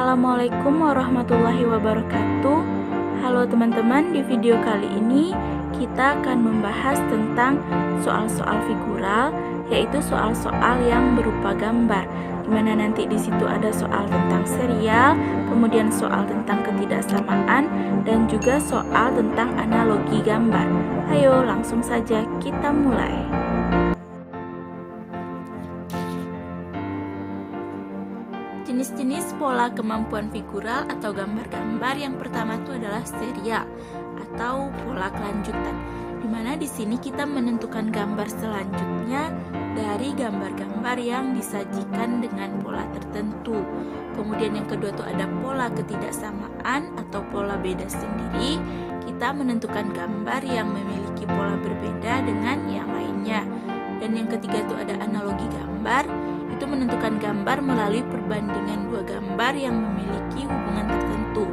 Assalamualaikum warahmatullahi wabarakatuh. Halo teman-teman, di video kali ini kita akan membahas tentang soal-soal figural, yaitu soal-soal yang berupa gambar, dimana nanti di situ ada soal tentang serial, kemudian soal tentang ketidaksamaan, dan juga soal tentang analogi gambar. Ayo langsung saja kita mulai. Jenis-jenis pola kemampuan figural atau gambar-gambar yang pertama itu adalah serial atau pola kelanjutan, dimana di sini kita menentukan gambar selanjutnya dari gambar-gambar yang disajikan dengan pola tertentu. Kemudian yang kedua itu ada pola ketidaksamaan atau pola beda sendiri. Kita menentukan gambar yang memiliki pola berbeda dengan yang lainnya. Dan yang ketiga itu ada analogi gambar, itu menentukan gambar melalui perbandingan dua gambar yang memiliki hubungan tertentu.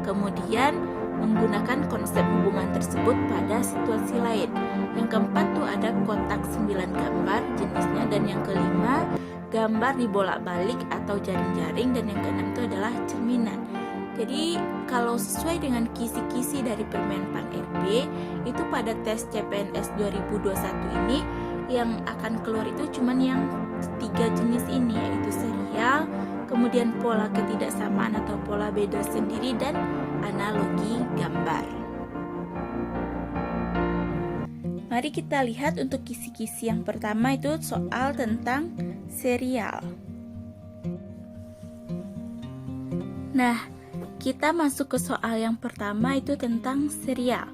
Kemudian menggunakan konsep hubungan tersebut pada situasi lain. Yang keempat tuh ada kotak 9 gambar jenisnya, dan yang kelima gambar dibolak-balik atau jaring-jaring, dan yang keenam itu adalah cerminan. Jadi kalau sesuai dengan kisi-kisi dari Permenpan RB, itu pada tes CPNS 2021 ini yang akan keluar itu cuman yang 3 jenis ini, yaitu serial, kemudian pola ketidaksamaan atau pola beda sendiri, dan analogi gambar. Mari kita lihat untuk kisi-kisi yang pertama itu soal tentang serial. Nah, kita masuk ke soal yang pertama itu tentang serial.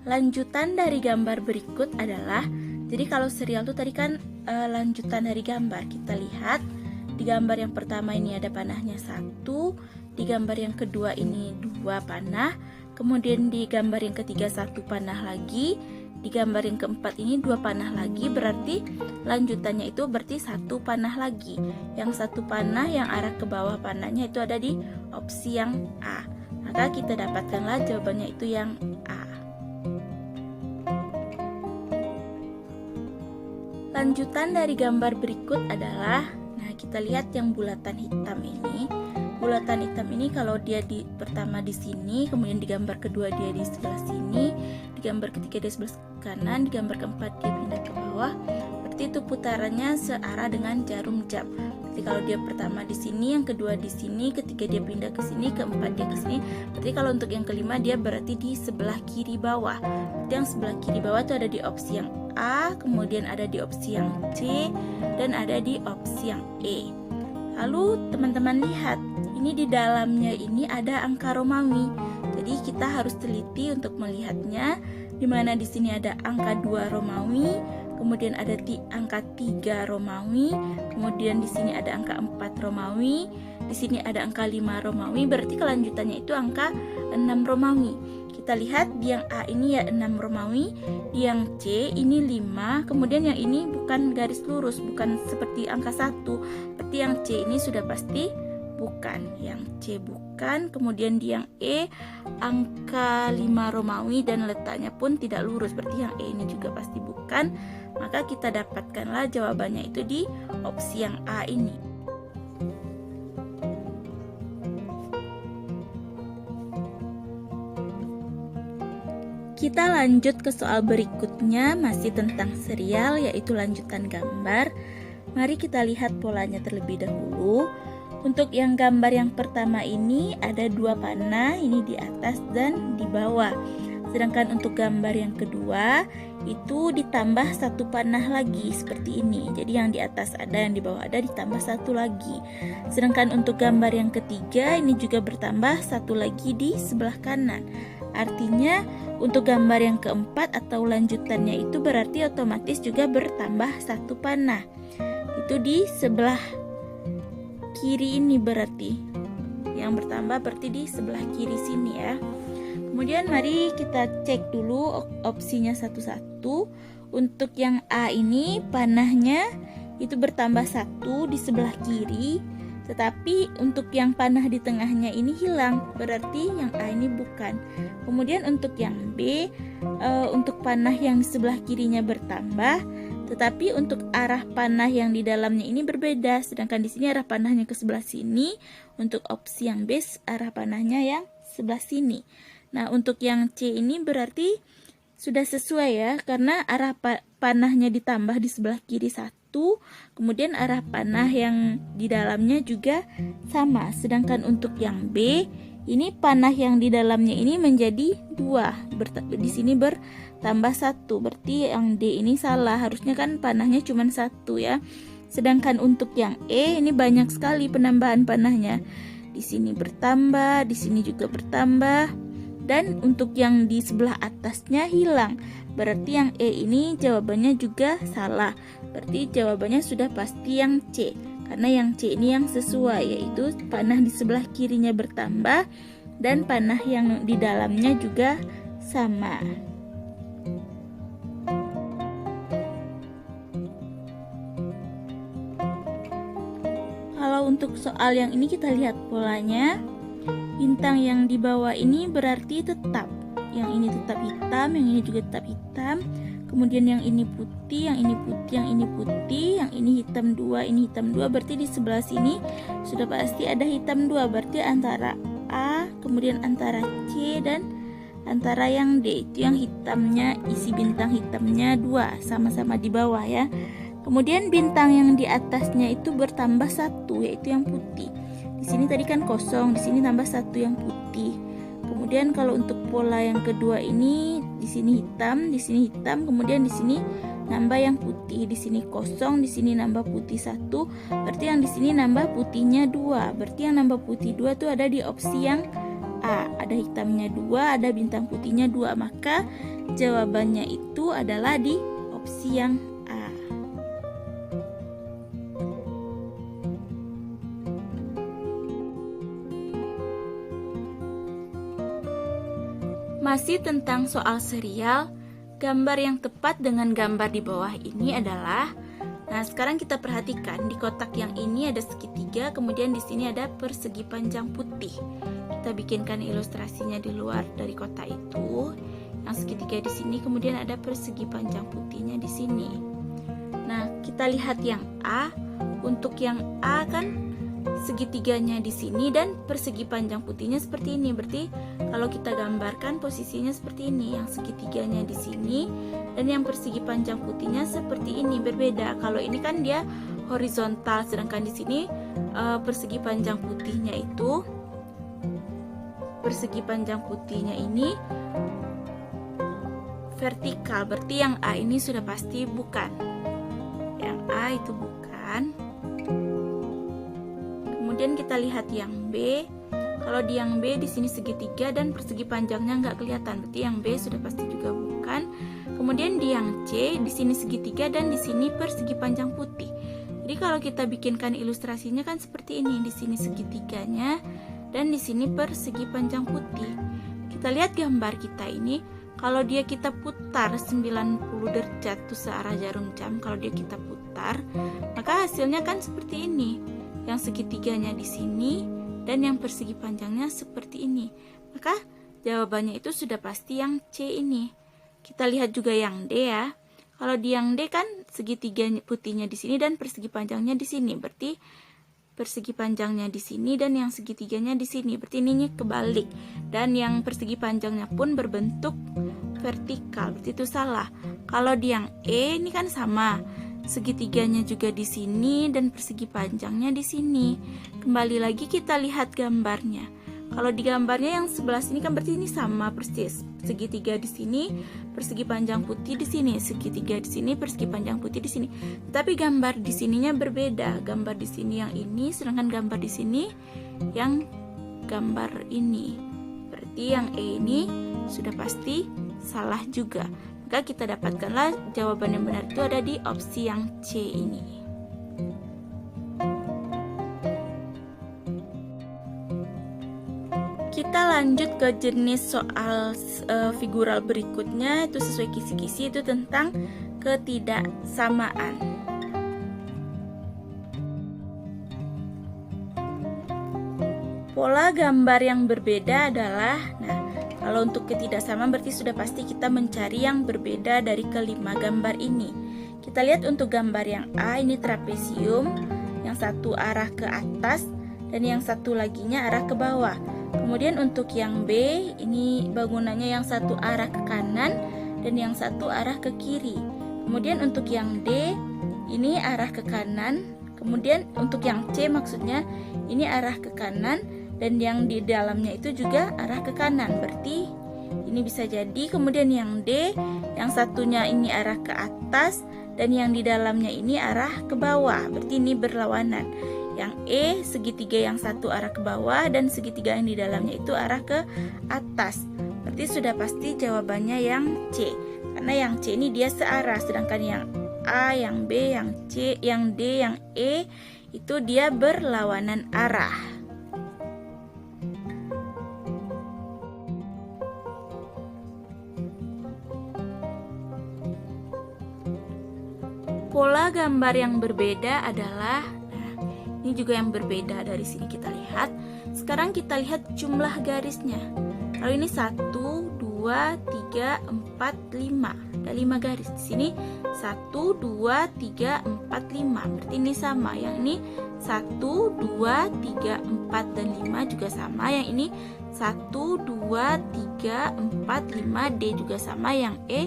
Lanjutan dari gambar berikut adalah, jadi kalau serial itu tadi kan lanjutan dari gambar. Kita lihat di gambar yang pertama ini ada panahnya 1, di gambar yang kedua ini 2 panah, kemudian di gambar yang ketiga 1 panah lagi, di gambar yang keempat ini 2 panah lagi, berarti lanjutannya itu berarti 1 panah lagi. Yang 1 panah yang arah ke bawah panahnya itu ada di opsi yang A. Maka kita dapatkanlah jawabannya itu yang A. Lanjutan dari gambar berikut adalah, nah kita lihat yang bulatan hitam ini. Bulatan hitam ini kalau dia pertama di sini, kemudian di gambar kedua dia di sebelah sini, di gambar ketiga dia sebelah kanan, di gambar keempat dia pindah ke bawah. Berarti itu putarannya searah dengan jarum jam. Berarti kalau dia pertama di sini, yang kedua di sini, ketiga dia pindah ke sini, keempat dia ke sini. Berarti kalau untuk yang kelima dia berarti di sebelah kiri bawah. Berarti yang sebelah kiri bawah itu ada di opsi yang A, kemudian ada di opsi yang C, dan ada di opsi yang E. Lalu teman-teman lihat, ini di dalamnya ini ada angka Romawi. Jadi kita harus teliti untuk melihatnya, dimana di sini ada angka 2 Romawi, kemudian ada di angka 3 Romawi, kemudian di sini ada angka 4 Romawi, di sini ada angka 5 Romawi, berarti kelanjutannya itu angka 6 Romawi. Kita lihat di yang A ini ya 6 Romawi, di yang C ini 5, kemudian yang ini bukan garis lurus, bukan seperti angka 1. Berarti yang C ini sudah pasti bukan, yang C bukan. Kemudian di yang E angka 5 Romawi dan letaknya pun tidak lurus, berarti yang E ini juga pasti bukan. Maka kita dapatkanlah jawabannya itu di opsi yang A ini. Kita lanjut ke soal berikutnya, masih tentang serial, yaitu lanjutan gambar. Mari kita lihat polanya terlebih dahulu. Untuk yang gambar yang pertama ini ada 2 panah, ini di atas dan di bawah. Sedangkan untuk gambar yang kedua itu ditambah 1 panah lagi seperti ini. Jadi yang di atas ada, yang di bawah ada, ditambah 1 lagi. Sedangkan untuk gambar yang ketiga ini juga bertambah 1 lagi di sebelah kanan. Artinya untuk gambar yang keempat atau lanjutannya itu berarti otomatis juga bertambah 1 panah. Itu di sebelah kiri ini berarti. Yang bertambah berarti di sebelah kiri sini ya. Kemudian mari kita cek dulu opsinya satu-satu. Untuk yang A ini panahnya itu bertambah 1 di sebelah kiri, tetapi untuk yang panah di tengahnya ini hilang, berarti yang A ini bukan. Kemudian untuk yang B, untuk panah yang di sebelah kirinya bertambah, Tetapi untuk arah panah yang di dalamnya ini berbeda, sedangkan di sini arah panahnya ke sebelah sini. Untuk opsi yang B, arah panahnya yang sebelah sini. Nah, untuk yang C ini berarti sudah sesuai ya, karena arah panahnya ditambah di sebelah kiri 1, kemudian arah panah yang di dalamnya juga sama. Sedangkan untuk yang B, ini panah yang di dalamnya ini menjadi 2, di sini bertambah 1, berarti yang D ini salah, harusnya kan panahnya cuma 1 ya. Sedangkan untuk yang E ini banyak sekali penambahan panahnya, di sini bertambah, di sini juga bertambah. Dan untuk yang di sebelah atasnya hilang, berarti yang E ini jawabannya juga salah. Berarti jawabannya sudah pasti yang C, karena yang C ini yang sesuai, yaitu panah di sebelah kirinya bertambah dan panah yang di dalamnya juga sama. Kalau untuk soal yang ini kita lihat polanya. Bintang yang di bawah ini berarti tetap. Yang ini tetap hitam, yang ini juga tetap hitam. Kemudian yang ini putih, yang ini putih, yang ini putih, yang ini hitam 2, ini hitam 2. Berarti di sebelah sini sudah pasti ada hitam 2. Berarti antara A, kemudian antara C, dan antara yang D. Itu yang hitamnya, isi bintang hitamnya 2, sama-sama di bawah ya. Kemudian bintang yang di atasnya itu bertambah 1, yaitu yang putih. Di sini tadi kan kosong, di sini tambah 1 yang putih. Kemudian kalau untuk pola yang kedua ini, di sini hitam, kemudian di sini nambah yang putih, di sini kosong, di sini nambah putih 1. Berarti yang di sini nambah putihnya 2. Berarti yang nambah putih 2 tuh ada di opsi yang A. Ada hitamnya 2, ada bintang putihnya 2. Maka jawabannya itu adalah di opsi yang A. Masih tentang soal serial, gambar yang tepat dengan gambar di bawah ini adalah, nah sekarang kita perhatikan di kotak yang ini ada segitiga, kemudian di sini ada persegi panjang putih. Kita bikinkan ilustrasinya di luar dari kotak itu. Yang segitiga di sini, kemudian ada persegi panjang putihnya di sini. Nah, kita lihat yang A. Untuk yang A kan segitiganya di sini dan persegi panjang putihnya seperti ini. Berarti kalau kita gambarkan posisinya seperti ini, yang segitiganya di sini dan yang persegi panjang putihnya seperti ini, berbeda. Kalau ini kan dia horizontal, sedangkan di sini persegi panjang putihnya ini vertikal. Berarti yang A ini sudah pasti bukan. Yang A itu bukan. Kemudian kita lihat yang B. Kalau di yang B di sini segitiga dan persegi panjangnya nggak kelihatan, berarti yang B sudah pasti juga bukan. Kemudian di yang C di sini segitiga dan di sini persegi panjang putih. Jadi kalau kita bikinkan ilustrasinya kan seperti ini, di sini segitiganya dan di sini persegi panjang putih. Kita lihat gambar kita ini, kalau dia kita putar 90 derajat tuh searah jarum jam, kalau dia kita putar, maka hasilnya kan seperti ini. Yang segitiganya di sini dan yang persegi panjangnya seperti ini. Maka jawabannya itu sudah pasti yang C ini. Kita lihat juga yang D ya. Kalau di yang D kan segitiga putihnya di sini dan persegi panjangnya di sini. Berarti persegi panjangnya di sini dan yang segitiganya di sini. Berarti ini kebalik. Dan yang persegi panjangnya pun berbentuk vertikal. Berarti itu salah. Kalau di yang E ini kan sama. Segitiganya juga di sini dan persegi panjangnya di sini. Kembali lagi kita lihat gambarnya. Kalau di gambarnya yang sebelah sini kan berarti ini sama persis. Segitiga di sini, persegi panjang putih di sini, segitiga di sini, persegi panjang putih di sini. Tapi gambar di sininya berbeda. Gambar di sini yang ini, sedangkan gambar di sini yang gambar ini. Berarti yang E ini sudah pasti salah juga. Maka kita dapatkanlah jawaban yang benar itu ada di opsi yang C ini. Kita lanjut ke jenis soal figural berikutnya, itu sesuai kisi-kisi, itu tentang ketidaksamaan. Pola gambar yang berbeda adalah, kalau untuk ketidaksamaan berarti sudah pasti kita mencari yang berbeda dari kelima gambar ini. Kita lihat untuk gambar yang A ini trapesium, yang satu arah ke atas dan yang satu laginya arah ke bawah. Kemudian untuk yang B ini bangunannya yang satu arah ke kanan dan yang satu arah ke kiri. Kemudian untuk yang D ini arah ke kanan. Kemudian untuk yang C maksudnya ini arah ke kanan dan yang di dalamnya itu juga arah ke kanan. Berarti ini bisa jadi. Kemudian yang D yang satunya ini arah ke atas dan yang di dalamnya ini arah ke bawah. Berarti ini berlawanan. Yang E segitiga yang satu arah ke bawah dan segitiga yang di dalamnya itu arah ke atas. Berarti sudah pasti jawabannya yang C. Karena yang C ini dia searah, sedangkan yang A, yang B, yang C, yang D, yang E itu dia berlawanan arah. Pola gambar yang berbeda adalah, ini juga yang berbeda dari sini kita lihat. Sekarang kita lihat jumlah garisnya. Kalau ini 1, 2, 3, 4, 5. Ada 5 garis. Di sini 1, 2, 3, 4, 5. Berarti ini sama. Yang ini 1, 2, 3, 4 dan 5 juga sama. Yang ini 1, 2, 3, 4, 5. D juga sama. Yang E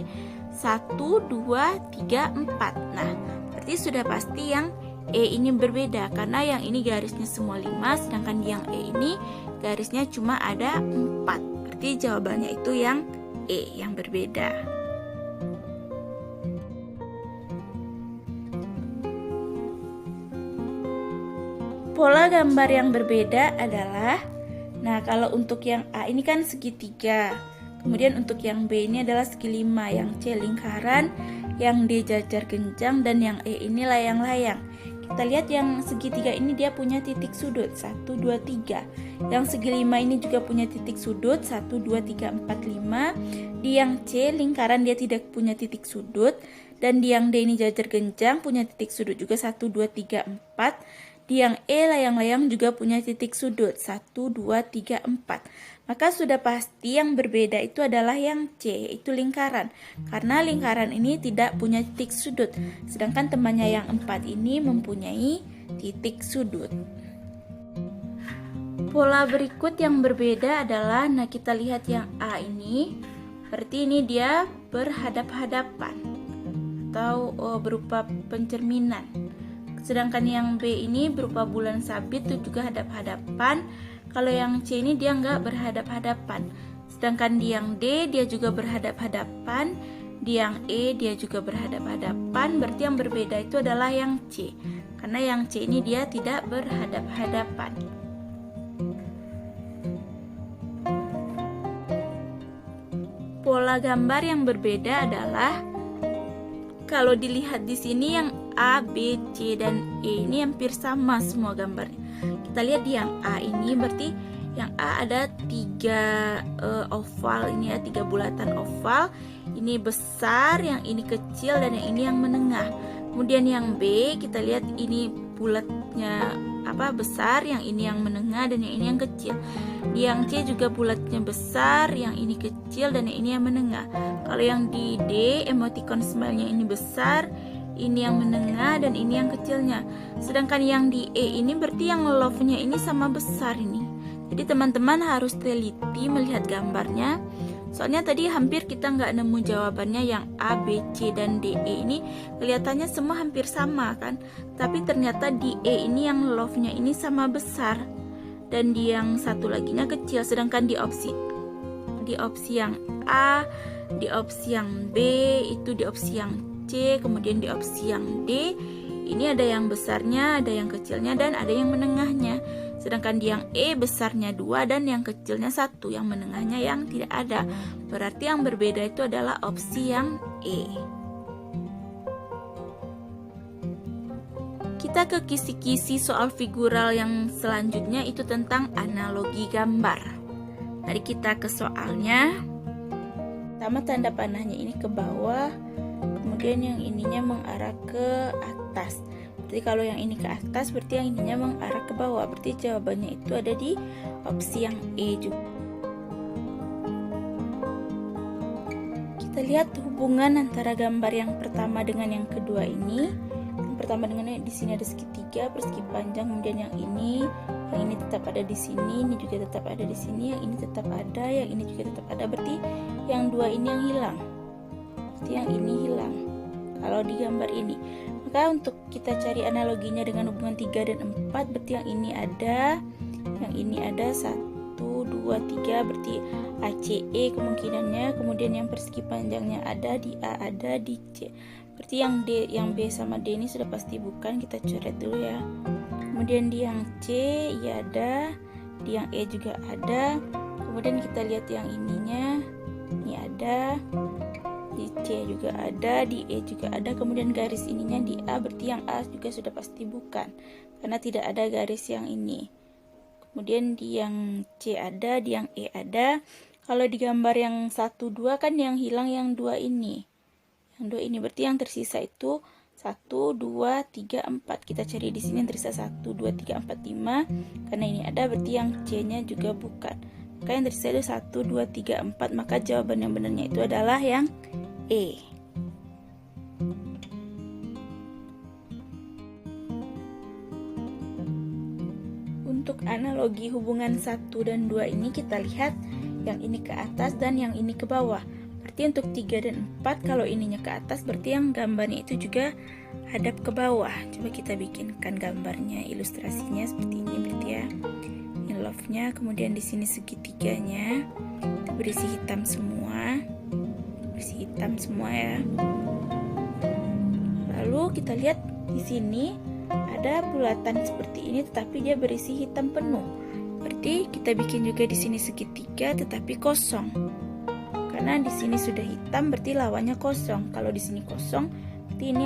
1, 2, 3, 4. Nah, berarti sudah pasti yang E ini berbeda karena yang ini garisnya semua 5, sedangkan yang E ini garisnya cuma ada 4. Berarti jawabannya itu yang E yang berbeda. Pola gambar yang berbeda adalah, nah kalau untuk yang A ini kan segitiga. Kemudian untuk yang B ini adalah segi 5, yang C lingkaran, yang D jajar genjang, dan yang E ini layang-layang. Kita lihat yang segitiga ini dia punya titik sudut 1, 2, 3. Yang segi 5 ini juga punya titik sudut 1, 2, 3, 4, 5. Di yang C lingkaran dia tidak punya titik sudut. Dan di yang D ini jajar genjang punya titik sudut juga 1, 2, 3, 4. Di yang E layang-layang juga punya titik sudut 1, 2, 3, 4. Maka sudah pasti yang berbeda itu adalah yang C, yaitu lingkaran. Karena lingkaran ini tidak punya titik sudut. Sedangkan temannya yang 4 ini mempunyai titik sudut. Pola berikut yang berbeda adalah, nah kita lihat yang A ini. Berarti ini dia berhadap-hadapan atau berupa pencerminan. Sedangkan yang B ini berupa bulan sabit itu juga hadap-hadapan. Kalau yang C ini dia nggak berhadap-hadapan. Sedangkan di yang D dia juga berhadap-hadapan. Di yang E dia juga berhadap-hadapan. Berarti yang berbeda itu adalah yang C. Karena yang C ini dia tidak berhadap-hadapan. Pola gambar yang berbeda adalah, kalau dilihat di sini yang A, B, C, dan E ini hampir sama semua gambarnya. Kita lihat di yang A ini, berarti yang A ada 3 oval, ini ya 3 bulatan oval. Ini besar, yang ini kecil, dan yang ini yang menengah. Kemudian yang B kita lihat ini bulatnya besar, yang ini yang menengah, dan yang ini yang kecil. Di yang C juga bulatnya besar, yang ini kecil, dan yang ini yang menengah. Kalau yang di D emoticon smile-nya ini besar, ini yang menengah, dan ini yang kecilnya. Sedangkan yang di E ini berarti yang love-nya ini sama besar ini. Jadi teman-teman harus teliti melihat gambarnya. Soalnya tadi hampir kita nggak nemu jawabannya yang A, B, C, dan D, E ini kelihatannya semua hampir sama kan. Tapi ternyata di E ini yang love-nya ini sama besar. Dan di yang satu laginya kecil. Sedangkan di opsi yang A, di opsi yang B, itu di opsi yang C, kemudian di opsi yang D ini ada yang besarnya, ada yang kecilnya, dan ada yang menengahnya. Sedangkan di yang E besarnya 2 dan yang kecilnya 1, yang menengahnya yang tidak ada. Berarti yang berbeda itu adalah opsi yang E. Kita ke kisi-kisi soal figural yang selanjutnya, itu tentang analogi gambar. Mari kita ke soalnya. Pertama tanda panahnya ini ke bawah, kemudian yang ininya mengarah ke atas. Berarti kalau yang ini ke atas berarti yang ininya mengarah ke bawah. Berarti jawabannya itu ada di opsi yang E juga. Kita lihat hubungan antara gambar yang pertama dengan yang kedua ini. Yang pertama dengan di sini ada segitiga, persegi panjang, kemudian yang ini tetap ada di sini, ini juga tetap ada di sini, yang ini tetap ada, yang ini juga tetap ada. Berarti yang dua ini yang hilang. Berarti yang ini hilang kalau di gambar ini. Maka untuk kita cari analoginya dengan hubungan 3 dan 4, berarti yang ini ada, yang ini ada 1, 2, 3, berarti ACE kemungkinannya. Kemudian yang persegi panjangnya ada di A, ada di C. Berarti yang D, yang B sama D ini sudah pasti bukan, kita coret dulu ya. Kemudian di yang C ya ada, di yang E juga ada. Kemudian kita lihat yang ininya, ini ada, di C juga ada, di E juga ada. Kemudian garis ininya di A, berarti yang A juga sudah pasti bukan, karena tidak ada garis yang ini. Kemudian di yang C ada, di yang E ada. Kalau di gambar yang 1, 2 kan yang hilang yang 2 ini. Yang 2 ini berarti yang tersisa itu 1, 2, 3, 4. Kita cari di sini yang tersisa 1, 2, 3, 4, 5. Karena ini ada, berarti yang C-nya juga bukan. Maka yang tersisa itu 1, 2, 3, 4. Maka jawaban yang benarnya itu adalah yang E. Untuk analogi hubungan 1 dan 2 ini kita lihat yang ini ke atas dan yang ini ke bawah. Berarti untuk 3 dan 4 kalau ininya ke atas berarti yang gambarnya itu juga hadap ke bawah. Coba kita bikinkan gambarnya, ilustrasinya seperti ini berarti ya. Ini love-nya, kemudian di sini segitiganya berisi hitam semua. Berisi hitam semua ya. Lalu kita lihat di sini ada bulatan seperti ini tetapi dia berisi hitam penuh. Berarti kita bikin juga di sini segitiga tetapi kosong. Karena di sini sudah hitam berarti lawannya kosong. Kalau di sini kosong berarti ini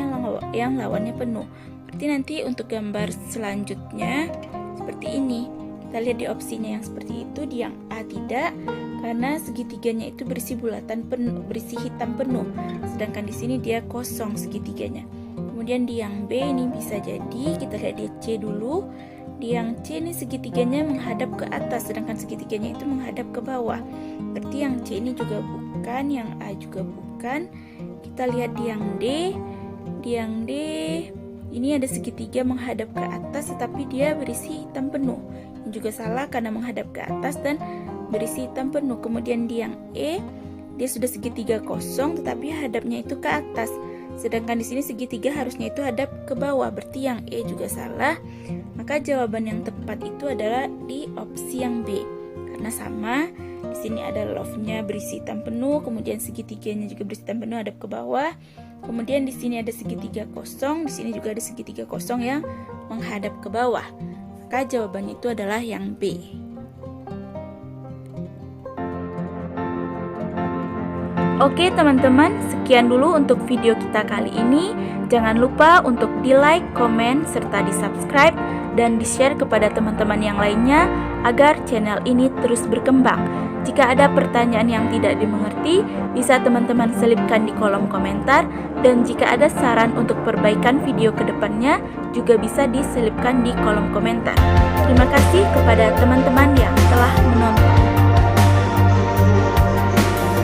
yang lawannya penuh. Berarti nanti untuk gambar selanjutnya seperti ini. Kita lihat di opsinya yang seperti itu, di yang A tidak, karena segitiganya itu berisi bulatan penuh, berisi hitam penuh. Sedangkan di sini dia kosong segitiganya. Kemudian di yang B ini bisa jadi, kita lihat di C dulu. Di yang C ini segitiganya menghadap ke atas, sedangkan segitiganya itu menghadap ke bawah. Berarti yang C ini juga bukan, yang A juga bukan. Kita lihat di yang D. Di yang D ini ada segitiga menghadap ke atas tetapi dia berisi hitam penuh. Ini juga salah karena menghadap ke atas dan berisi hitam penuh. Kemudian di yang E dia sudah segitiga kosong tetapi hadapnya itu ke atas. Sedangkan di sini segitiga harusnya itu hadap ke bawah, berarti yang E juga salah. Maka jawaban yang tepat itu adalah di opsi yang B. Karena sama, di sini ada love-nya berisi hitam penuh, kemudian segitiganya juga berisi hitam penuh hadap ke bawah. Kemudian di sini ada segitiga kosong, di sini juga ada segitiga kosong yang menghadap ke bawah. Maka jawabannya itu adalah yang B. Oke teman-teman, sekian dulu untuk video kita kali ini. Jangan lupa untuk di like, komen, serta di subscribe dan di share kepada teman-teman yang lainnya agar channel ini terus berkembang. Jika ada pertanyaan yang tidak dimengerti, bisa teman-teman selipkan di kolom komentar. Dan jika ada saran untuk perbaikan video kedepannya, juga bisa diselipkan di kolom komentar. Terima kasih kepada teman-teman yang telah menonton.